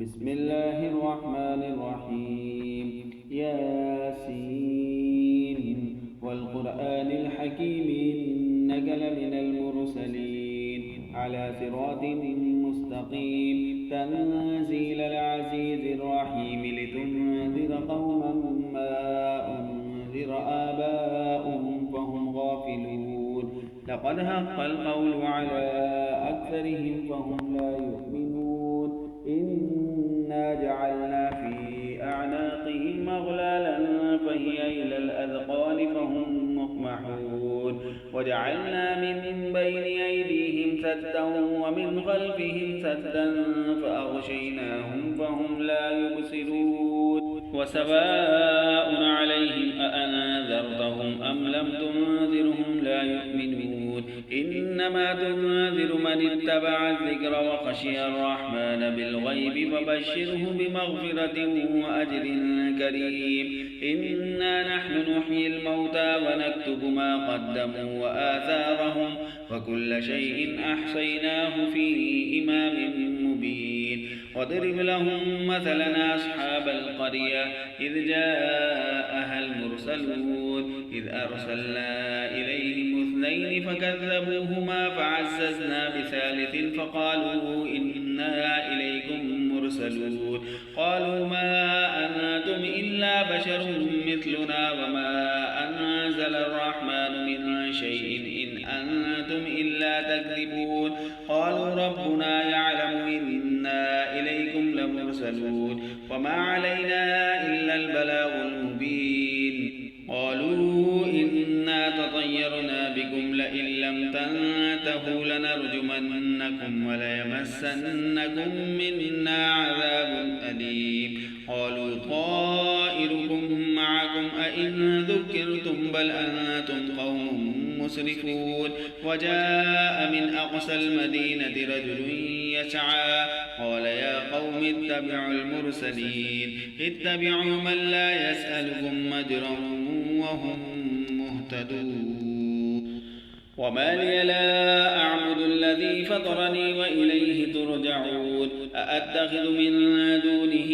بسم الله الرحمن الرحيم ياسين والقرآن الحكيم إنك لمن المرسلين على صراط مستقيم تنزيل العزيز الرحيم لتنذر قوما ما أنذر آباؤهم فهم غافلون لقد حق القول على أكثرهم فهم لا يؤمنون إنا جعلنا في أعناقهم أغلالا فهي إلى الأذقان فهم مقمحون وجعلنا من بين أيديهم سدا ومن خلفهم سدا فأغشيناهم فهم لا يبصرون وسواء عليهم أأنذرتهم أم لم تنذرهم لا يؤمنون إنما تنذر من اتبع الذكر وخشي الرحمن بالغيب فبشره بمغفرة وأجر كريم إنا نحن نحيي الموتى ونكتب ما قدموا وآثارهم وكل شيء أحصيناه في إمام مبين واضرب لهم مثلنا أصحاب القرية إذ جاءها المرسلون إذ أرسلنا إليهم اثنين فكذبوهما فعززنا بثالث فقالوا إنا إليكم مرسلون قالوا ما أنتم إلا بشر مثلنا وما أنزل الرحمن من شيء إن أنتم إلا تكذبون قالوا ربنا يعلم إنا إليكم لمرسلون وما علينا إلا البلاغ المبين قالوا إنا تطيرنا بكم لئن لم تنتهوا لنرجمنكم وليمسنكم منا عذاب أليم قالوا طائركم معكم أئن ذكرتم بل أنتم قوم مسرفون وجاء من أقصى المدينة رجل يسعى قال يا قوم اتبعوا المرسلين اتبعوا من لا يسألكم أجرا وهم مهتدون وما لي لا أعبد الذي فطرني وإليه ترجعون أأتخذ من دونه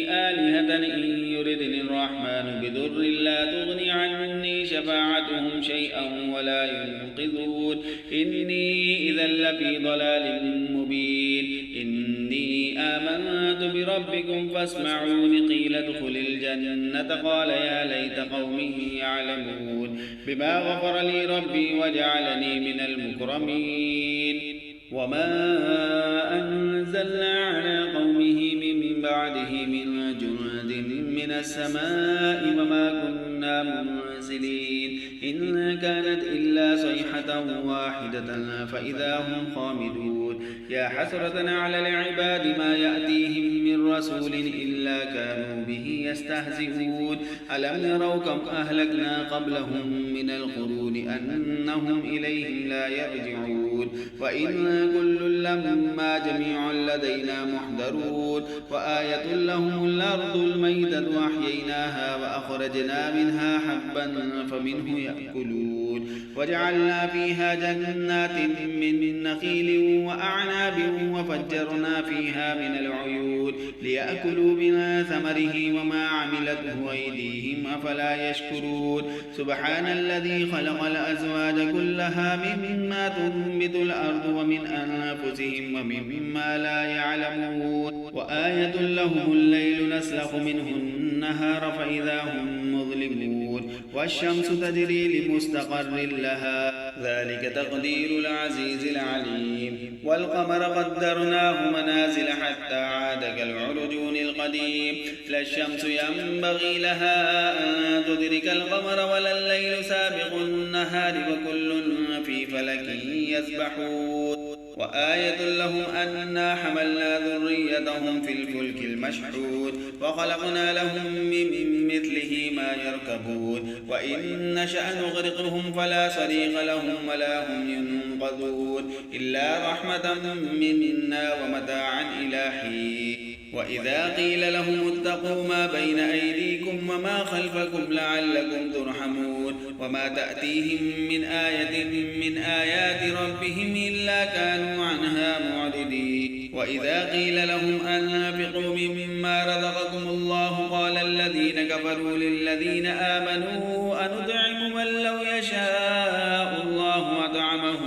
آلهة إن يردني الرحمن بضر لا تغني عني شفاعتهم شيئا ولا ينقذون إني إذا لفي ضلال مبين إني آمنت بربكم فاسمعون قيل ادخل الجنة قال يا ليت قومي يعلمون بما غفر لي ربي وجعلني من المكرمين وما أنزلنا على قومه من بعده من جند من السماء وما كنا منزلين إن كانت إلا صيحة واحدة فإذا هم خامدون يا حسرة على العباد ما يأتيهم من رسول إلا كانوا به يستهزئون ألم يروا كم أهلكنا قبلهم من القرون أنهم إليهم لا يرجعون وإن كل لما جميع لدينا محضرون وآية لهم الأرض الميتة وأحييناها وأخرجنا منها حبا فمنه يأكلون وجعلنا فيها جنات من نخيل وأعناب وفجرنا فيها من العيون ليأكلوا من ثمره وما عملته أيديهم أفلا يشكرون سبحان الذي خلق الأزواج كلها مما تنبت الأرض ومن أنفسهم ومما لا يعلمون وآية لهم الليل نسلخ منه النهار فإذا هم مظلمون والشمس تجري لمستقر لها ذلك تقدير العزيز العليم والقمر قدرناه منازل حتى عاد كالعرجون القديم لا الشمس ينبغي لها أن تدرك القمر ولا الليل سابق النهار وكل في فلك يسبحون وآية لهم أنا حملنا ذريتهم في الفلك المشحون وخلقنا لهم من مثله ما يركبون وإن نشأ نغرقهم فلا صريخ لهم ولا هم ينقذون إلا رحمة منا ومتاعا إلى حين وإذا قيل لهم اتقوا ما بين أيديكم وما خلفكم لعلكم ترحمون وما تأتيهم من آية من آيات ربهم إلا كانوا كانوا عنها معرضين. وإذا قيل لهم أنفقوا مما رزقكم الله قال الذين كفروا للذين آمنوا أنطعم من لو يشاء الله أطعمه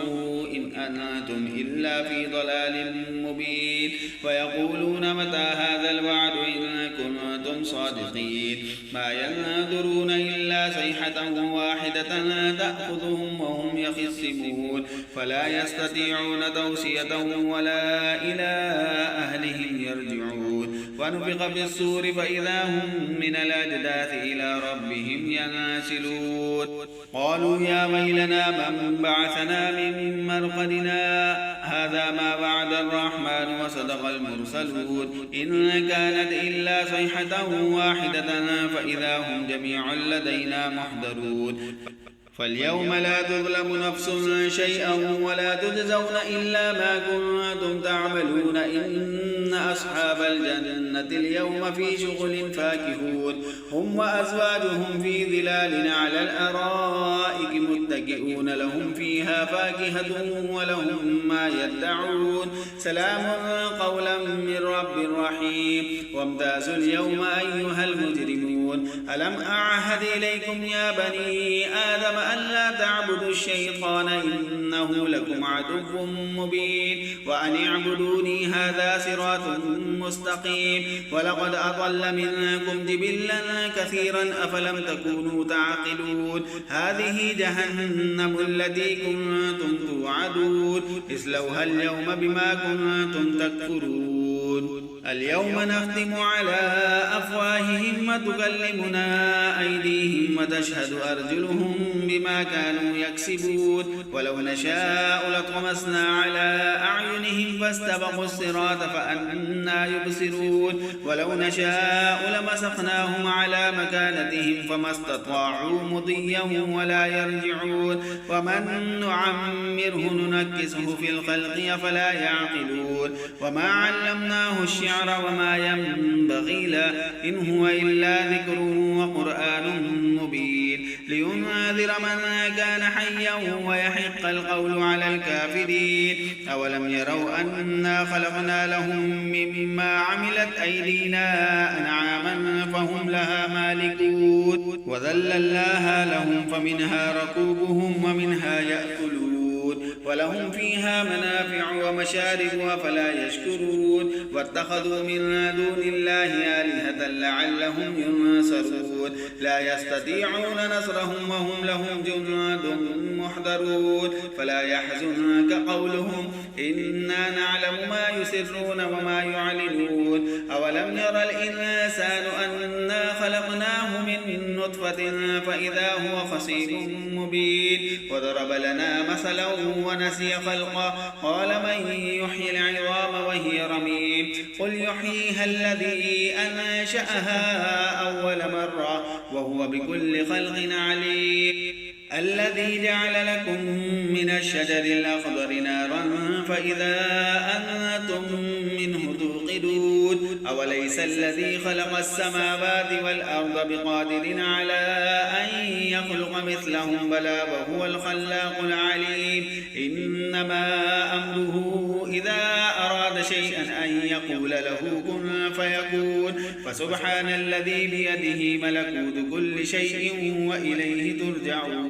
إن أنتم إلا في ضلال مبين. ويقولون متى هذا الوعد إن كنتم صادقين. ما ينظرون إلا صيحة واحدة تأخذهم وهم يخصمون فلا يستطيعون توصية ولا إلى أهلهم يرجعون. ونفخ في الصور فإذا هم من الأجداث إلى ربهم ينسلون. قالوا يا ويلنا من بعثنا من مرقدنا هذا ما وعد الرحمن وصدق المرسلون إن كانت إلا صيحة واحدة فإذا هم جميع لدينا محضرون. فاليوم لا تظلم نفس شيئا ولا تجزون إلا ما كنتم تعملون إن أصحاب الجنة اليوم في شغل فاكهون هم وأزواجهم في ظلال على الأرائك متكئون لهم فيها فاكهة ولهم ما يدعون سلام قولا من رب رحيم. وامتازوا اليوم أيها المجرمون ألم أعهد إليكم يا بني آدم ألا تعبدوا الشيطان إنه لكم عدو مبين وأن اعبدوني هذا صراط مستقيم. ولقد أضل منكم جبلا كثيرا أفلم تكونوا تعقلون. هذه جهنم التي كنتم توعدون اصلوها اليوم بما كنتم تكفرون. اليوم نختم على أفواههم وتكلمنا أيديهم وتشهد أرجلهم بما كانوا يكسبون. ولو نشاء لطمسنا على أعينهم فاستبقوا الصراط فأنى يبصرون. ولو نشاء لمسخناهم على مكانتهم فما استطاعوا مضيا ولا يرجعون. ومن نعمره ننكسه في الخلق أفلا يعقلون. وما علمناه الشعر وما ينبغي له إن هو إلا ذكر وقرآن مبين لينذر من كان حيا ويحق القول على الكافرين. أولم يروا أنا خلقنا لهم مما عملت أيدينا أنعاما فهم لها مالكون وذللناها لهم فمنها ركوبهم ومنها يأكلون ولهم فيها منافع ومشارب أفلا يشكرون. واتخذوا من دون الله آلهة لعلهم ينصرون لا يستطيعون نصرهم وهم لهم جند محضرون. فلا يحزنك قولهم إنا نعلم ما يسرون وما يعلنون. أولم ير الإنسان أنا خلقناه من نطفة فإذا هو خصيم مبين. وضرب لنا مثلا ونسي خلقه قال من يحيي العظام وهي رميم قل يحييها الذي أنشأها أول مرة وهو بكل خلق عليم. الذي جعل لكم من الشجر الأخضر نارا فإذا أنتم منه توقدون. أوليس الذي خلق السماوات والأرض بقادر على أن يخلق مثلهم بلى وهو الخلاق العليم. إنما أمره إذا أراد شيئا أن يقول له كن فيكون. فسبحان الذي بيده ملكوت كل شيء وإليه ترجعون.